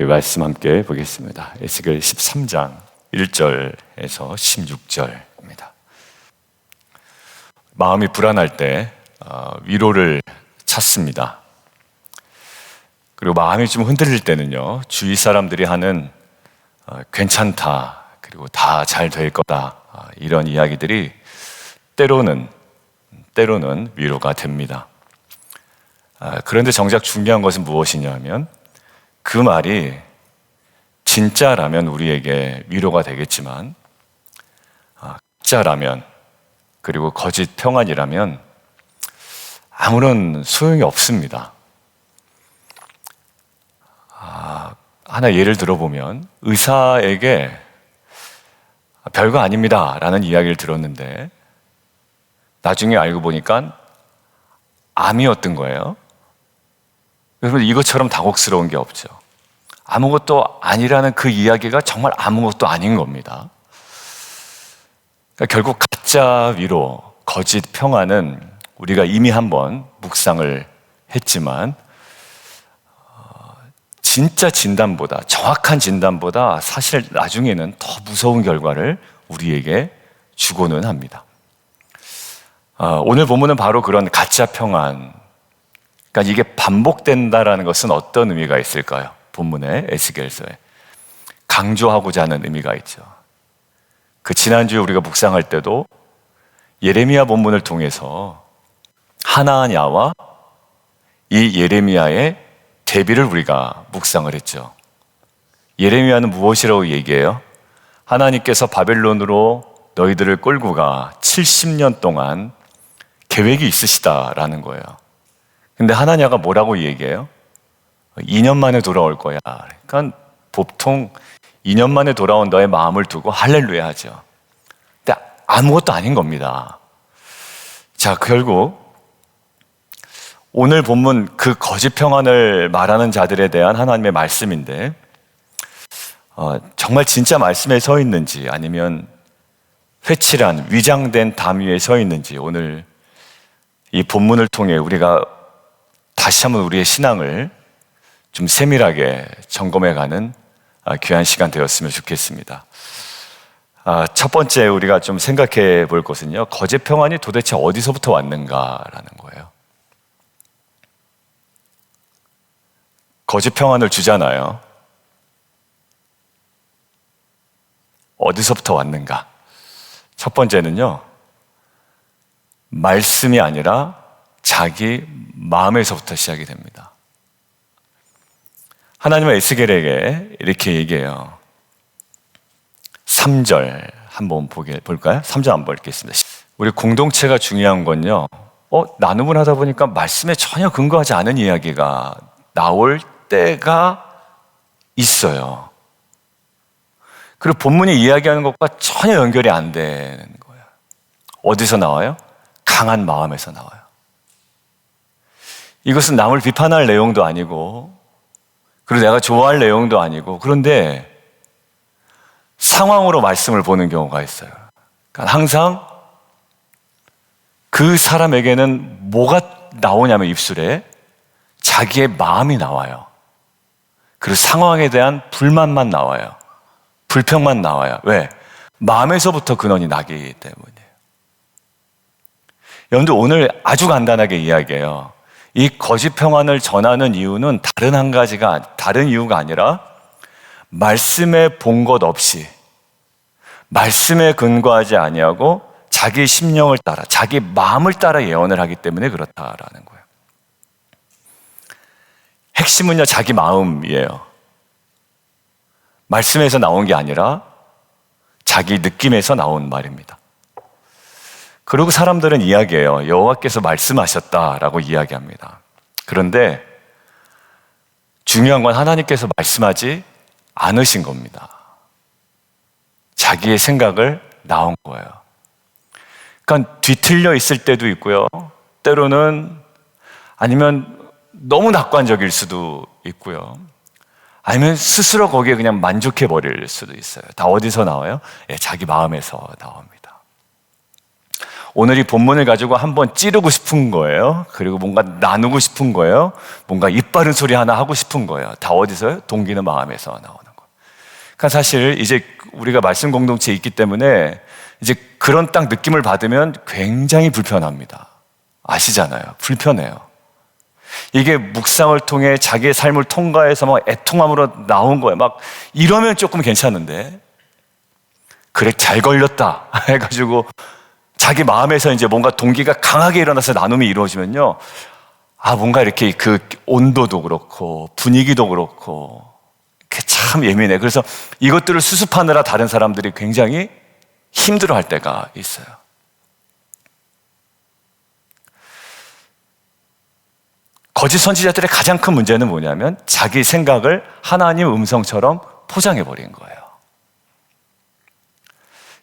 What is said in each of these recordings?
우리 말씀 함께 보겠습니다. 에스겔 13장 1절에서 16절입니다. 마음이 불안할 때 위로를 찾습니다. 그리고 마음이 좀 흔들릴 때는요, 주위 사람들이 하는 괜찮다, 그리고 다 잘 될 거다, 이런 이야기들이 때로는 위로가 됩니다. 그런데 정작 중요한 것은 무엇이냐면 그 말이 진짜라면 우리에게 위로가 되겠지만 가짜라면, 그리고 거짓 평안이라면 아무런 소용이 없습니다. 하나 예를 들어보면 의사에게 별거 아닙니다 라는 이야기를 들었는데 나중에 알고 보니까 암이었던 거예요. 여러분, 이것처럼 당혹스러운 게 없죠. 아무것도 아니라는 그 이야기가 정말 아무것도 아닌 겁니다. 그러니까 결국 가짜 위로, 거짓 평안은 우리가 이미 한번 묵상을 했지만 진짜 진단보다, 정확한 진단보다 사실 나중에는 더 무서운 결과를 우리에게 주고는 합니다. 오늘 본문은 바로 그런 가짜 평안, 그러니까 이게 반복된다라는 것은 어떤 의미가 있을까요? 본문의 에스겔서에 강조하고자 하는 의미가 있죠. 그 지난주에 우리가 묵상할 때도 예레미야 본문을 통해서 하나냐와 이 예레미야의 대비를 우리가 묵상을 했죠. 예레미야는 무엇이라고 얘기해요? 하나님께서 바벨론으로 너희들을 끌고 가 70년 동안 계획이 있으시다라는 거예요. 근데 하나냐가 뭐라고 얘기해요? 2년 만에 돌아올 거야. 그러니까 보통 2년 만에 돌아온 너의 마음을 두고 할렐루야 하죠. 근데 아무것도 아닌 겁니다. 자, 결국 오늘 본문 그 거짓 평안을 말하는 자들에 대한 하나님의 말씀인데 정말 진짜 말씀에 서 있는지 아니면 회칠한 위장된 담 위에 서 있는지 오늘 이 본문을 통해 우리가 다시 한번 우리의 신앙을 좀 세밀하게 점검해가는 귀한 시간 되었으면 좋겠습니다. 첫 번째 우리가 좀 생각해 볼 것은요, 거짓 평안이 도대체 어디서부터 왔는가라는 거예요. 거짓 평안을 주잖아요. 어디서부터 왔는가? 첫 번째는요, 말씀이 아니라 자기 마음에서부터 시작이 됩니다. 하나님은 에스겔에게 이렇게 얘기해요. 3절 한번 볼까요? 3절 한번 읽겠습니다. 우리 공동체가 중요한 건요, 나눔을 하다 보니까 말씀에 전혀 근거하지 않은 이야기가 나올 때가 있어요. 그리고 본문이 이야기하는 것과 전혀 연결이 안 되는 거예요. 어디서 나와요? 강한 마음에서 나와요. 이것은 남을 비판할 내용도 아니고, 그리고 내가 좋아할 내용도 아니고, 그런데 상황으로 말씀을 보는 경우가 있어요. 그러니까 항상 그 사람에게는 뭐가 나오냐면 입술에 자기의 마음이 나와요. 그리고 상황에 대한 불만만 나와요. 불평만 나와요. 왜? 마음에서부터 근원이 나기 때문이에요. 여러분들, 오늘 아주 간단하게 이야기해요. 이 거짓 평안을 전하는 이유는 다른 이유가 아니라 말씀에 본 것 없이, 말씀에 근거하지 아니하고 자기 심령을 따라, 자기 마음을 따라 예언을 하기 때문에 그렇다라는 거예요. 핵심은요, 자기 마음이에요. 말씀에서 나온 게 아니라 자기 느낌에서 나온 말입니다. 그리고 사람들은 이야기해요. 여호와께서 말씀하셨다라고 이야기합니다. 그런데 중요한 건 하나님께서 말씀하지 않으신 겁니다. 자기의 생각을 나온 거예요. 그러니까 뒤틀려 있을 때도 있고요. 때로는 아니면 너무 낙관적일 수도 있고요. 아니면 스스로 거기에 그냥 만족해 버릴 수도 있어요. 다 어디서 나와요? 자기 마음에서 나옵니다. 오늘 이 본문을 가지고 한번 찌르고 싶은 거예요. 그리고 뭔가 나누고 싶은 거예요. 뭔가 입 바른 소리 하나 하고 싶은 거예요. 다 어디서요? 동기는 마음에서 나오는 거예요. 그러니까 사실 이제 우리가 말씀 공동체에 있기 때문에 이제 그런 딱 느낌을 받으면 굉장히 불편합니다. 아시잖아요. 불편해요. 이게 묵상을 통해 자기의 삶을 통과해서 막 애통함으로 나온 거예요. 막 이러면 조금 괜찮은데, 그래 잘 걸렸다 해가지고 자기 마음에서 이제 뭔가 동기가 강하게 일어나서 나눔이 이루어지면요, 뭔가 이렇게 그 온도도 그렇고 분위기도 그렇고 참 예민해. 그래서 이것들을 수습하느라 다른 사람들이 굉장히 힘들어할 때가 있어요. 거짓 선지자들의 가장 큰 문제는 뭐냐면 자기 생각을 하나님 음성처럼 포장해버린 거예요.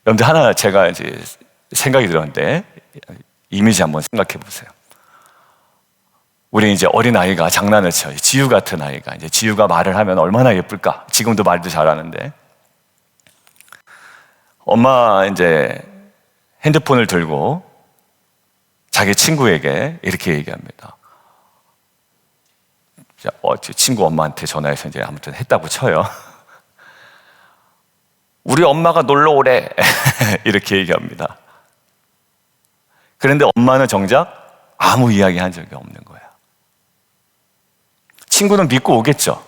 여러분들 하나 제가 이제 생각이 들었는데, 이미지 한번 생각해 보세요. 우리 이제 어린아이가 장난을 쳐요. 지유 같은 아이가. 이제 지유가 말을 하면 얼마나 예쁠까? 지금도 말도 잘하는데. 엄마 이제 핸드폰을 들고 자기 친구에게 이렇게 얘기합니다. 친구 엄마한테 전화해서 이제 아무튼 했다고 쳐요. 우리 엄마가 놀러 오래. 이렇게 얘기합니다. 그런데 엄마는 정작 아무 이야기 한 적이 없는 거예요. 친구는 믿고 오겠죠.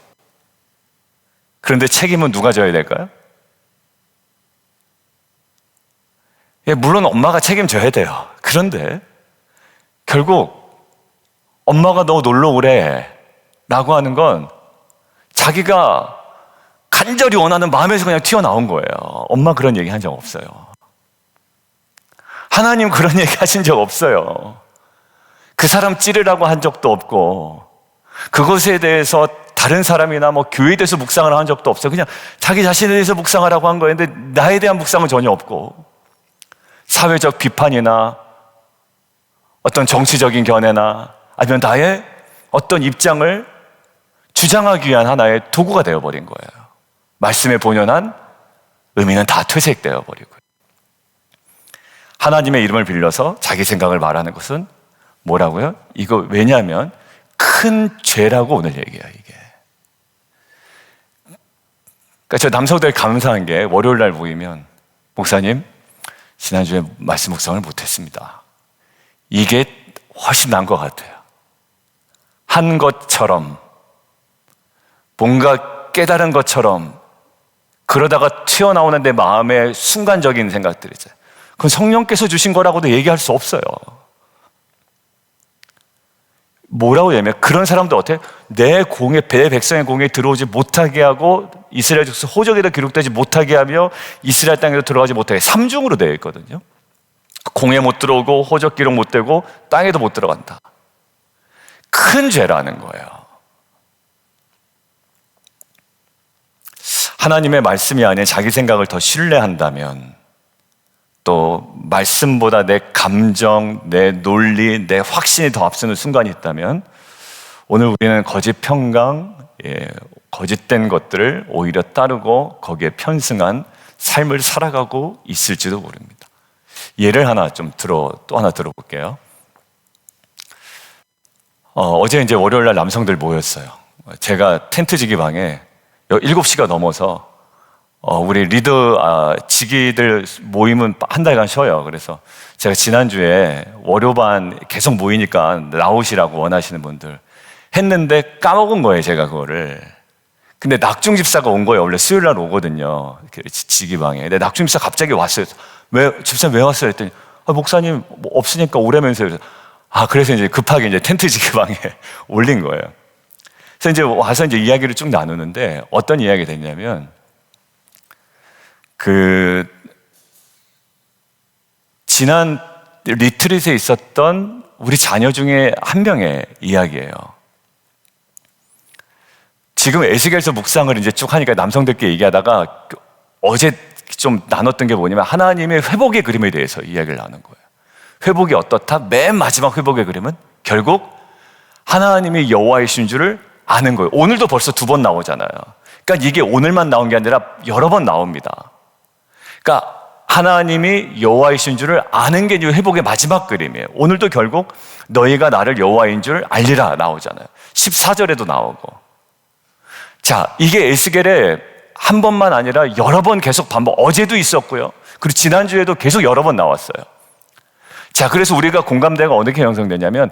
그런데 책임은 누가 져야 될까요? 예, 물론 엄마가 책임져야 돼요. 그런데 결국 엄마가 너 놀러 오래 라고 하는 건 자기가 간절히 원하는 마음에서 그냥 튀어나온 거예요. 엄마 그런 얘기 한 적 없어요. 하나님 그런 얘기 하신 적 없어요. 그 사람 찌르라고 한 적도 없고, 그것에 대해서 다른 사람이나 뭐 교회에 대해서 묵상을 한 적도 없어요. 그냥 자기 자신에 대해서 묵상하라고 한 거였는데 나에 대한 묵상은 전혀 없고, 사회적 비판이나 어떤 정치적인 견해나 아니면 나의 어떤 입장을 주장하기 위한 하나의 도구가 되어버린 거예요. 말씀의 본연한 의미는 다 퇴색되어 버리고요. 하나님의 이름을 빌려서 자기 생각을 말하는 것은 뭐라고요? 이거 왜냐하면 큰 죄라고 오늘 얘기해요, 이게. 그러니까 저 남성들 감사한 게 월요일 날 모이면, 목사님, 지난주에 말씀 묵상을 못했습니다. 이게 훨씬 나은 것 같아요. 한 것처럼, 뭔가 깨달은 것처럼, 그러다가 튀어나오는 내 마음의 순간적인 생각들이죠. 그건 성령께서 주신 거라고도 얘기할 수 없어요. 뭐라고 얘기하면 그런 사람도 어때요? 내 백성의 공에 들어오지 못하게 하고 이스라엘 족속 호적에도 기록되지 못하게 하며 이스라엘 땅에도 들어가지 못하게, 3중으로 되어 있거든요. 공에 못 들어오고 호적 기록 못 되고 땅에도 못 들어간다. 큰 죄라는 거예요. 하나님의 말씀이 아닌 자기 생각을 더 신뢰한다면, 또 말씀보다 내 감정, 내 논리, 내 확신이 더 앞서는 순간이 있다면 오늘 우리는 거짓 평강, 거짓된 것들을 오히려 따르고 거기에 편승한 삶을 살아가고 있을지도 모릅니다. 예를 또 하나 들어볼게요. 어제 이제 월요일 날 남성들 모였어요. 제가 텐트 지기 방에 7시가 넘어서 우리 리더 지기들 모임은 한 달간 쉬어요. 그래서 제가 지난주에 월요반 계속 모이니까 나오시라고 원하시는 분들 했는데 까먹은 거예요, 제가 그거를. 근데 낙중 집사가 온 거예요. 원래 수요일 날 오거든요, 지기방에. 근데 낙중 집사 갑자기 왔어요. 집사님 왜 왔어요? 했더니 목사님 뭐 없으니까 오라면서요. 그래서 이제 급하게 이제 텐트 지기방에 올린 거예요. 그래서 이제 와서 이제 이야기를 쭉 나누는데 어떤 이야기가 됐냐면, 지난 리트릿에 있었던 우리 자녀 중에 한 명의 이야기예요. 지금 에스겔서 묵상을 이제 쭉 하니까 남성들끼리 얘기하다가 어제 좀 나눴던 게 뭐냐면 하나님의 회복의 그림에 대해서 이야기를 나눈 거예요. 회복이 어떻다? 맨 마지막 회복의 그림은 결국 하나님이 여호와이신 줄을 아는 거예요. 오늘도 벌써 2번 나오잖아요. 그러니까 이게 오늘만 나온 게 아니라 여러 번 나옵니다. 그러니까 하나님이 여호와이신 줄을 아는 게 회복의 마지막 그림이에요. 오늘도 결국 너희가 나를 여호와인 줄 알리라 나오잖아요. 14절에도 나오고. 자, 이게 에스겔에 한 번만 아니라 여러 번 계속 반복, 어제도 있었고요. 그리고 지난주에도 계속 여러 번 나왔어요. 자, 그래서 우리가 공감대가 어떻게 형성되냐면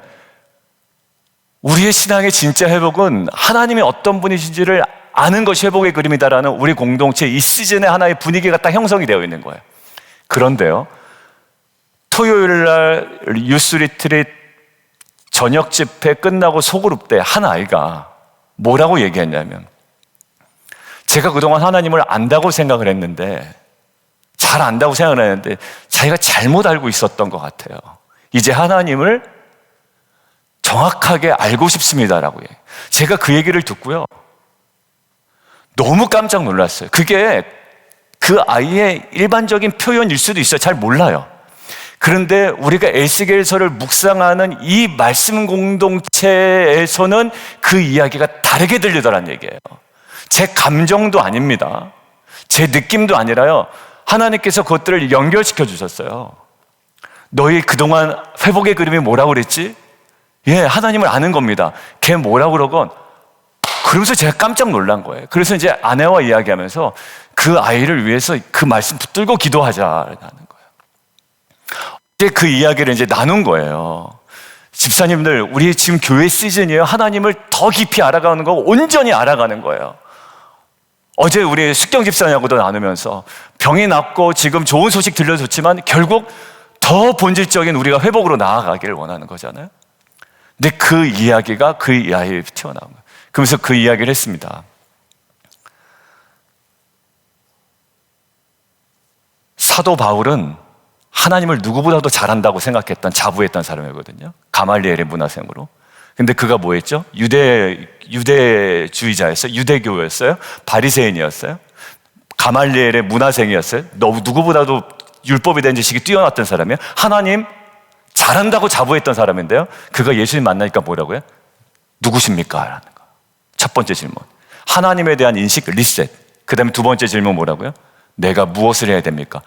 우리의 신앙의 진짜 회복은 하나님이 어떤 분이신지를 아는 것이 회복의 그림이다라는 우리 공동체 이 시즌의 하나의 분위기가 딱 형성이 되어 있는 거예요. 그런데요, 토요일 날 유스 리트릿 저녁 집회 끝나고 소그룹 때 한 아이가 뭐라고 얘기했냐면, 제가 그동안 하나님을 안다고 생각을 했는데, 잘 안다고 생각을 했는데 자기가 잘못 알고 있었던 것 같아요. 이제 하나님을 정확하게 알고 싶습니다라고 해요. 제가 그 얘기를 듣고요, 너무 깜짝 놀랐어요. 그게 그 아이의 일반적인 표현일 수도 있어요. 잘 몰라요. 그런데 우리가 에스겔서를 묵상하는 이 말씀 공동체에서는 그 이야기가 다르게 들리더란 얘기예요. 제 감정도 아닙니다. 제 느낌도 아니라요, 하나님께서 그것들을 연결시켜 주셨어요. 너희 그동안 회복의 그림이 뭐라고 그랬지? 예, 하나님을 아는 겁니다. 걔 뭐라고 그러건, 그러면서 제가 깜짝 놀란 거예요. 그래서 이제 아내와 이야기하면서 그 아이를 위해서 그 말씀 붙들고 기도하자라는 거예요. 이제 그 이야기를 이제 나눈 거예요. 집사님들, 우리 지금 교회 시즌이에요. 하나님을 더 깊이 알아가는 거, 온전히 알아가는 거예요. 어제 우리 숙경 집사님하고도 나누면서 병이 낫고 지금 좋은 소식 들려줬지만 결국 더 본질적인 우리가 회복으로 나아가기를 원하는 거잖아요. 근데 그 이야기가 그 아이에 튀어나온 거예요. 그러면서 그 이야기를 했습니다. 사도 바울은 하나님을 누구보다도 잘한다고 생각했던, 자부했던 사람이거든요. 가말리엘의 문화생으로. 근데 그가 뭐 했죠? 유대주의자였어요? 유대교였어요? 바리새인이었어요? 가말리엘의 문화생이었어요? 누구보다도 율법에 대한 지식이 뛰어났던 사람이에요? 하나님 잘한다고 자부했던 사람인데요, 그가 예수님 만나니까 뭐라고요? 누구십니까? 라는 거. 첫 번째 질문, 하나님에 대한 인식 리셋. 그 다음에 두 번째 질문 뭐라고요? 내가 무엇을 해야 됩니까?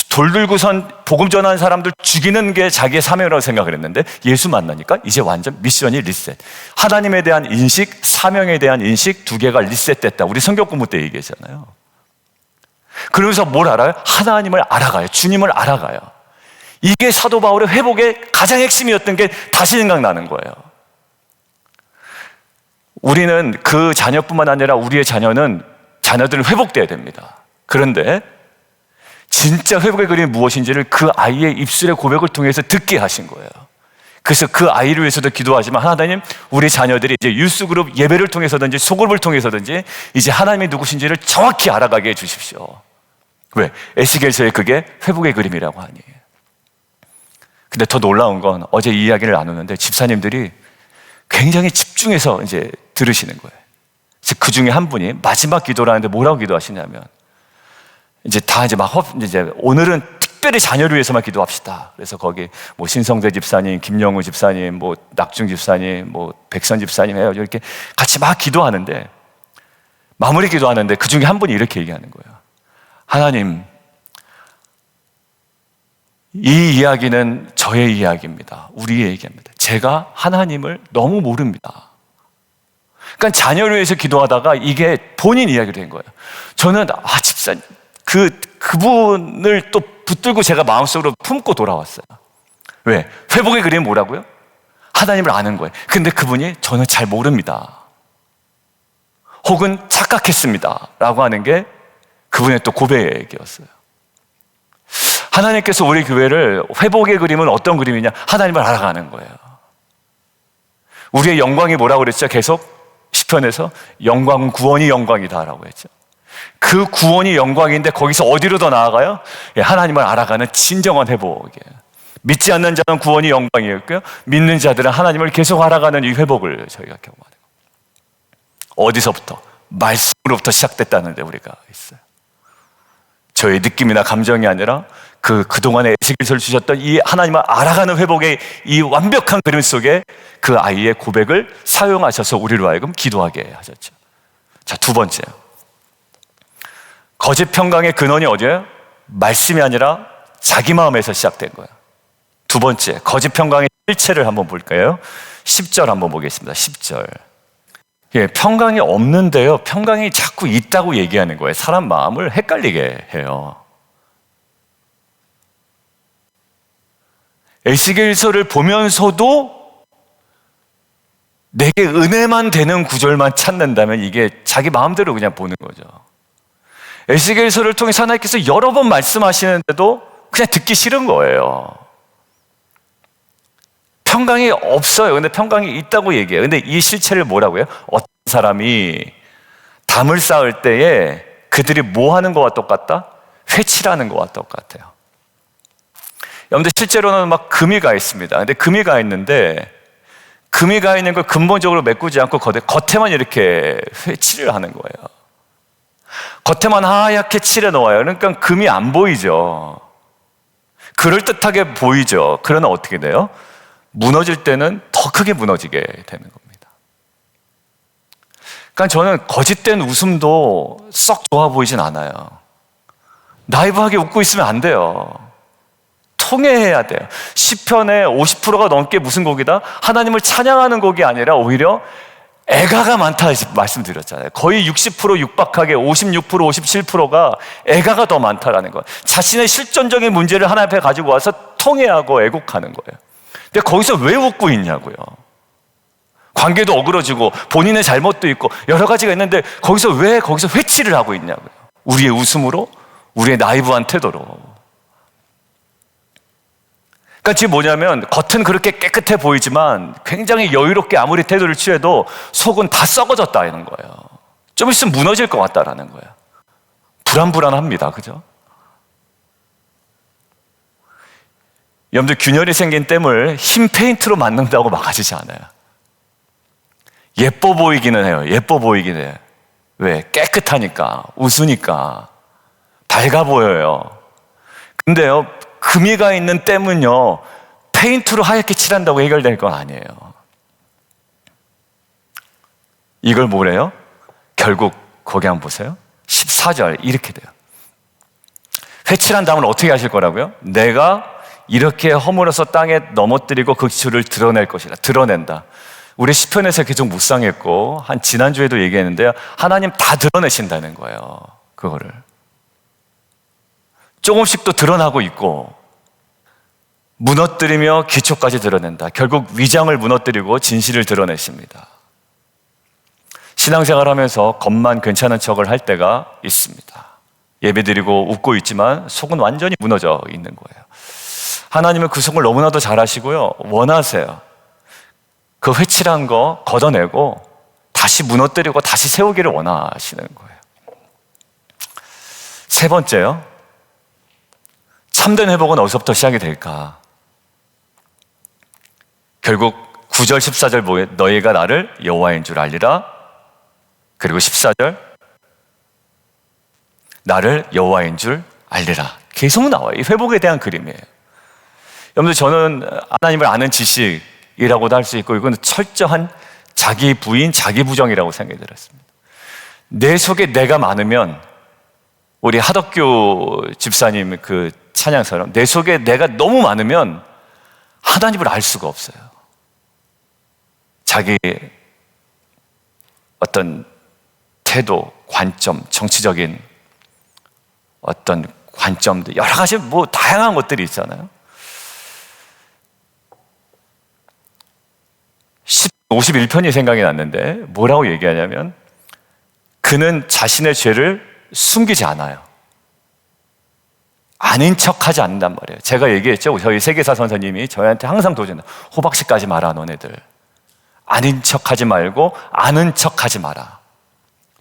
돌 들고선 복음 전하는 사람들 죽이는 게 자기의 사명이라고 생각을 했는데 예수 만나니까 이제 완전 미션이 리셋. 하나님에 대한 인식, 사명에 대한 인식 두 개가 리셋됐다. 우리 성경 공부 때 얘기했잖아요. 그러면서 뭘 알아요? 하나님을 알아가요. 주님을 알아가요. 이게 사도 바울의 회복의 가장 핵심이었던 게 다시 생각나는 거예요. 우리는 그 자녀뿐만 아니라 우리의 자녀들은 회복돼야 됩니다. 그런데 진짜 회복의 그림이 무엇인지를 그 아이의 입술의 고백을 통해서 듣게 하신 거예요. 그래서 그 아이를 위해서도 기도하지만, 하나님, 우리 자녀들이 이제 유스그룹 예배를 통해서든지 소그룹을 통해서든지 이제 하나님이 누구신지를 정확히 알아가게 해주십시오. 왜? 에스겔서에 그게 회복의 그림이라고 하니. 근데 더 놀라운 건 어제 이 이야기를 나누는데 집사님들이 굉장히 집중해서 이제 들으시는 거예요. 그 중에 한 분이 마지막 기도를 하는데 뭐라고 기도하시냐면, 이제 다 이제 이제 오늘은 특별히 자녀를 위해서만 기도합시다. 그래서 거기 뭐 신성대 집사님, 김영우 집사님, 뭐 낙중 집사님, 뭐 백선 집사님 해요. 이렇게 같이 막 기도하는데, 마무리 기도하는데 그 중에 한 분이 이렇게 얘기하는 거예요. 하나님, 이 이야기는 저의 이야기입니다. 우리의 얘기입니다. 제가 하나님을 너무 모릅니다. 그러니까 자녀를 위해서 기도하다가 이게 본인 이야기로 된 거예요. 저는 집사님, 그분을 또 붙들고 제가 마음속으로 품고 돌아왔어요. 왜? 회복의 그림이 뭐라고요? 하나님을 아는 거예요. 근데 그분이 저는 잘 모릅니다. 혹은 착각했습니다. 라고 하는 게 그분의 또 고백의 얘기였어요. 하나님께서 우리 교회를, 회복의 그림은 어떤 그림이냐? 하나님을 알아가는 거예요. 우리의 영광이 뭐라고 그랬죠? 계속 시편에서 영광은 구원이 영광이다라고 했죠. 그 구원이 영광인데 거기서 어디로 더 나아가요? 하나님을 알아가는 진정한 회복이에요. 믿지 않는 자는 구원이 영광이었고요, 믿는 자들은 하나님을 계속 알아가는 이 회복을 저희가 경험하는 거예요. 어디서부터? 말씀으로부터 시작됐다는데 우리가 있어요. 저의 느낌이나 감정이 아니라 그동안에 에스겔서를 주셨던 이 하나님을 알아가는 회복의 이 완벽한 그림 속에 그 아이의 고백을 사용하셔서 우리로 하여금 기도하게 하셨죠. 자, 두 번째, 거짓 평강의 근원이 어디예요? 말씀이 아니라 자기 마음에서 시작된 거예요. 두 번째, 거짓 평강의 실체를 한번 볼까요? 10절 한번 보겠습니다. 10절. 예, 평강이 없는데요, 평강이 자꾸 있다고 얘기하는 거예요. 사람 마음을 헷갈리게 해요. 에스겔서를 보면서도 내게 은혜만 되는 구절만 찾는다면 이게 자기 마음대로 그냥 보는 거죠. 에스겔서를 통해서 하나님께서 여러 번 말씀하시는데도 그냥 듣기 싫은 거예요. 평강이 없어요. 근데 평강이 있다고 얘기해요. 근데 이 실체를 뭐라고 해요? 어떤 사람이 담을 쌓을 때에 그들이 뭐 하는 거와 똑같다? 회칠하는 거와 똑같아요. 여러분들 실제로는 막 금이 가 있습니다. 근데 금이 가 있는데 금이 가 있는 걸 근본적으로 메꾸지 않고 겉에만 이렇게 회칠을 하는 거예요. 겉에만 하얗게 칠해 놓아요. 그러니까 금이 안 보이죠. 그럴듯하게 보이죠. 그러나 어떻게 돼요? 무너질 때는 더 크게 무너지게 되는 겁니다. 그러니까 저는 거짓된 웃음도 썩 좋아 보이진 않아요. 나이브하게 웃고 있으면 안 돼요. 통회해야 돼요. 시편의 50%가 넘게 무슨 곡이다? 하나님을 찬양하는 곡이 아니라 오히려 애가가 많다 말씀드렸잖아요. 거의 60% 육박하게 56%, 57%가 애가가 더 많다라는 거예요. 자신의 실존적인 문제를 하나님 앞에 가지고 와서 통회하고 애곡하는 거예요. 근데 거기서 왜 웃고 있냐고요. 관계도 어그러지고 본인의 잘못도 있고 여러 가지가 있는데 거기서 회치를 하고 있냐고요. 우리의 웃음으로, 우리의 나이브한 태도로. 그러니까 지금 뭐냐면 겉은 그렇게 깨끗해 보이지만 굉장히 여유롭게 아무리 태도를 취해도 속은 다 썩어졌다는 거예요. 좀 있으면 무너질 것 같다라는 거예요. 불안합니다. 그죠? 여러분들 균열이 생긴 땜을 흰 페인트로 만든다고 막아지지 않아요. 예뻐 보이기는 해요. 예뻐 보이긴 해요. 왜? 깨끗하니까, 웃으니까, 밝아 보여요. 근데요, 금이 가 있는 땜은요, 페인트로 하얗게 칠한다고 해결될 건 아니에요. 이걸 뭐래요? 결국 거기 한번 보세요. 14절 이렇게 돼요. 회칠한 다음은 어떻게 하실 거라고요? 내가 이렇게 허물어서 땅에 넘어뜨리고 그 기초를 드러낼 것이라. 드러낸다. 우리 시편에서 계속 묵상했고 한 지난주에도 얘기했는데요, 하나님 다 드러내신다는 거예요. 그거를 조금씩 또 드러나고 있고, 무너뜨리며 기초까지 드러낸다. 결국 위장을 무너뜨리고 진실을 드러내십니다. 신앙생활하면서 겉만 괜찮은 척을 할 때가 있습니다. 예배드리고 웃고 있지만 속은 완전히 무너져 있는 거예요. 하나님은 그 속을 너무나도 잘 아시고요, 원하세요. 그 회칠한 거 걷어내고 다시 무너뜨리고 다시 세우기를 원하시는 거예요. 세 번째요, 참된 회복은 어디서부터 시작이 될까? 결국 9절 14절 뭐예요? 너희가 나를 여호와인 줄 알리라. 그리고 14절 나를 여호와인 줄 알리라. 계속 나와요. 이 회복에 대한 그림이에요. 여러분들, 저는 하나님을 아는 지식이라고도 할 수 있고 이건 철저한 자기 부인, 자기 부정이라고 생각이 들었습니다. 내 속에 내가 많으면, 우리 하덕규 집사님 그 찬양처럼 내 속에 내가 너무 많으면 하나님을 알 수가 없어요. 자기 어떤 태도, 관점, 정치적인 어떤 관점들, 여러 가지 뭐 다양한 것들이 있잖아요. 51편이 생각이 났는데 뭐라고 얘기하냐면, 그는 자신의 죄를 숨기지 않아요. 아닌 척하지 않는단 말이에요. 제가 얘기했죠. 저희 세계사 선생님이 저희한테 항상 도전해요. 호박씨까지 마라 너네들. 아닌 척하지 말고 아는 척하지 마라.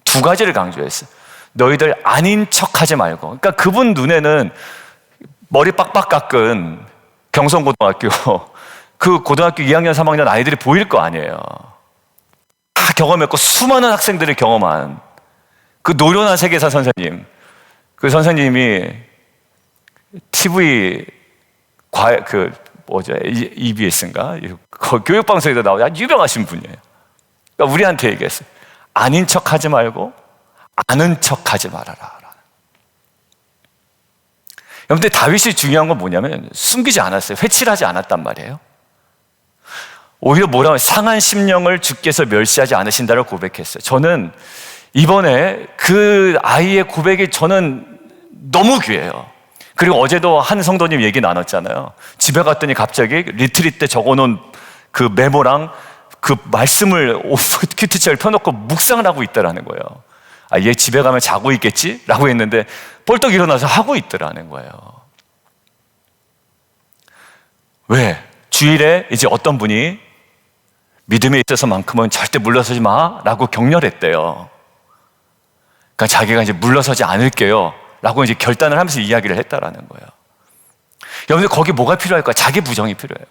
두 가지를 강조했어요. 너희들 아닌 척하지 말고. 그러니까 그분 눈에는 머리 빡빡 깎은 경성고등학교 그 고등학교 2학년 3학년 아이들이 보일 거 아니에요. 다 경험했고 수많은 학생들이 경험한 그 노련한 세계사 선생님, 그 선생님이 TV EBS인가? 교육방송에도 나오고 아주 유명하신 분이에요. 그러니까 우리한테 얘기했어요. 아닌 척 하지 말고 아는 척 하지 말아라. 여러분들 다윗이 중요한 건 뭐냐면 숨기지 않았어요. 회칠하지 않았단 말이에요. 오히려 뭐라고 상한 심령을 주께서 멸시하지 않으신다고 고백했어요. 저는 이번에 그 아이의 고백이 저는 너무 귀해요. 그리고 어제도 한 성도님 얘기 나눴잖아요. 집에 갔더니 갑자기 리트릿 때 적어놓은 그 메모랑 그 말씀을 큐티처를 펴놓고 묵상을 하고 있더라는 거예요. 아, 얘 집에 가면 자고 있겠지? 라고 했는데 벌떡 일어나서 하고 있더라는 거예요. 왜? 주일에 이제 어떤 분이 믿음에 있어서만큼은 절대 물러서지 마 라고 격려했대요. 그러니까 자기가 이제 물러서지 않을게요 라고 이제 결단을 하면서 이야기를 했다라는 거예요. 여러분들 거기 뭐가 필요할까요? 자기 부정이 필요해요.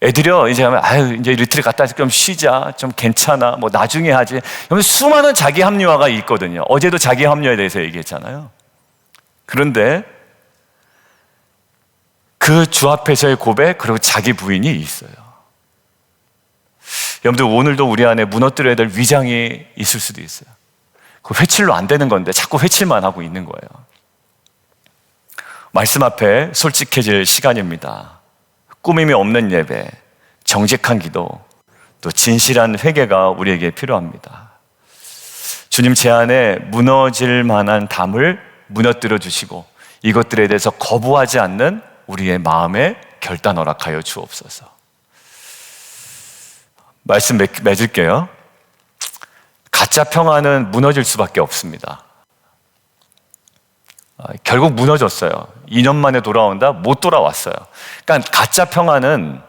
애들이요, 이제 하면, 아유, 이제 리트릿 갔다 와서 좀 쉬자. 좀 괜찮아. 뭐 나중에 하지. 여러분 수많은 자기 합리화가 있거든요. 어제도 자기 합리화에 대해서 얘기했잖아요. 그런데 그 주 앞에서의 고백, 그리고 자기 부인이 있어요. 여러분들 오늘도 우리 안에 무너뜨려야 될 위장이 있을 수도 있어요. 그 회칠로 안 되는 건데 자꾸 회칠만 하고 있는 거예요. 말씀 앞에 솔직해질 시간입니다. 꾸밈이 없는 예배, 정직한 기도, 또 진실한 회개가 우리에게 필요합니다. 주님 제 안에 무너질 만한 담을 무너뜨려 주시고 이것들에 대해서 거부하지 않는 우리의 마음에 결단 허락하여 주옵소서. 말씀 맺을게요. 가짜 평화는 무너질 수밖에 없습니다. 결국 무너졌어요. 2년 만에 돌아온다? 못 돌아왔어요. 그러니까 가짜 평화는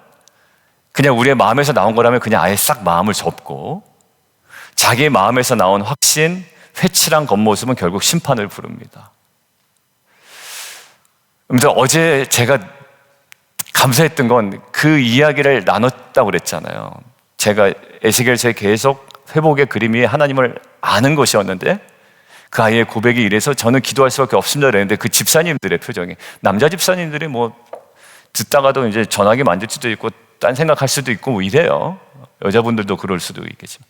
그냥 우리의 마음에서 나온 거라면 그냥 아예 싹 마음을 접고 자기의 마음에서 나온 확신, 회칠한 겉모습은 결국 심판을 부릅니다. 그래서 어제 제가 감사했던 건 그 이야기를 나눴다고 그랬잖아요. 제가 에스겔서에 계속 회복의 그림이 하나님을 아는 것이었는데 그 아이의 고백이 이래서 저는 기도할 수밖에 없습니다 그랬는데 그 집사님들의 표정이, 남자 집사님들이 뭐 듣다가도 이제 전화기 만질 수도 있고 딴 생각할 수도 있고 뭐 이래요. 여자분들도 그럴 수도 있겠지만.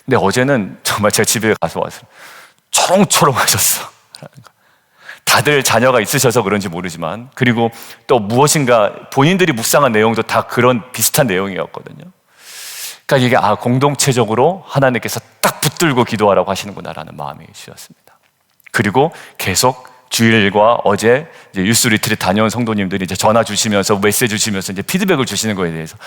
근데 어제는 정말 제가 집에 가서 와서 초롱초롱하셨어. 다들 자녀가 있으셔서 그런지 모르지만, 그리고 또 무엇인가 본인들이 묵상한 내용도 다 그런 비슷한 내용이었거든요. 그러니까 이게 공동체적으로 하나님께서 딱 붙들고 기도하라고 하시는구나라는 마음이 주셨습니다. 그리고 계속 주일과 어제 이제 유스 리트릿 다녀온 성도님들이 이제 전화 주시면서 메시지 주시면서 이제 피드백을 주시는 거에 대해서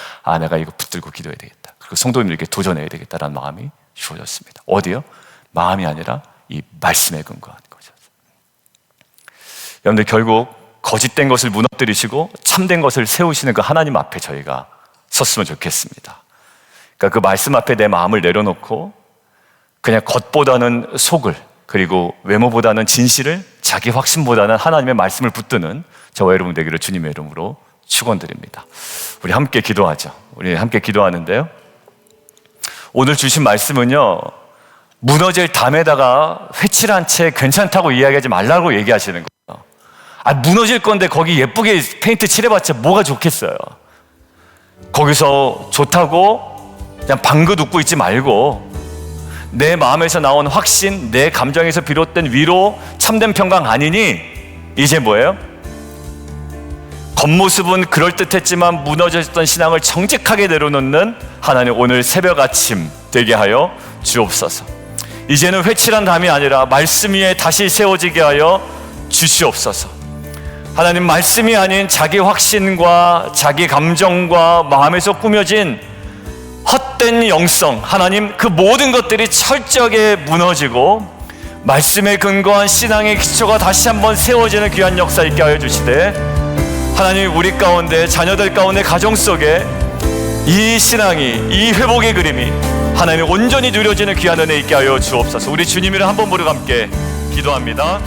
내가 이거 붙들고 기도해야 되겠다. 그리고 성도님들에게 도전해야 되겠다라는 마음이 주어졌습니다. 어디요? 마음이 아니라 이 말씀에 근거한 거죠. 여러분들 결국 거짓된 것을 무너뜨리시고 참된 것을 세우시는 그 하나님 앞에 저희가 섰으면 좋겠습니다. 그러니까 그 말씀 앞에 내 마음을 내려놓고 그냥 겉보다는 속을, 그리고 외모보다는 진실을, 자기 확신보다는 하나님의 말씀을 붙드는 저와 여러분 되기를 주님의 이름으로 축원드립니다. 우리 함께 기도하죠. 우리 함께 기도하는데요. 오늘 주신 말씀은요, 무너질 담에다가 회칠한 채 괜찮다고 이야기하지 말라고 얘기하시는 거예요. 무너질 건데 거기 예쁘게 페인트 칠해봤자 뭐가 좋겠어요. 거기서 좋다고 그냥 방긋 웃고 있지 말고 내 마음에서 나온 확신, 내 감정에서 비롯된 위로, 참된 평강 아니니 이제 뭐예요? 겉모습은 그럴듯했지만 무너졌던 신앙을 정직하게 내려놓는 하나님 오늘 새벽 아침 되게 하여 주옵소서. 이제는 회칠한 담이 아니라 말씀 위에 다시 세워지게 하여 주시옵소서. 하나님, 말씀이 아닌 자기 확신과 자기 감정과 마음에서 꾸며진 헛된 영성, 하나님 그 모든 것들이 철저하게 무너지고 말씀에 근거한 신앙의 기초가 다시 한번 세워지는 귀한 역사 있게 하여 주시되, 하나님 우리 가운데, 자녀들 가운데, 가정 속에 이 신앙이, 이 회복의 그림이 하나님 온전히 누려지는 귀한 은혜 있게 하여 주옵소서. 우리 주님이랑 한번 부르고 함께 기도합니다.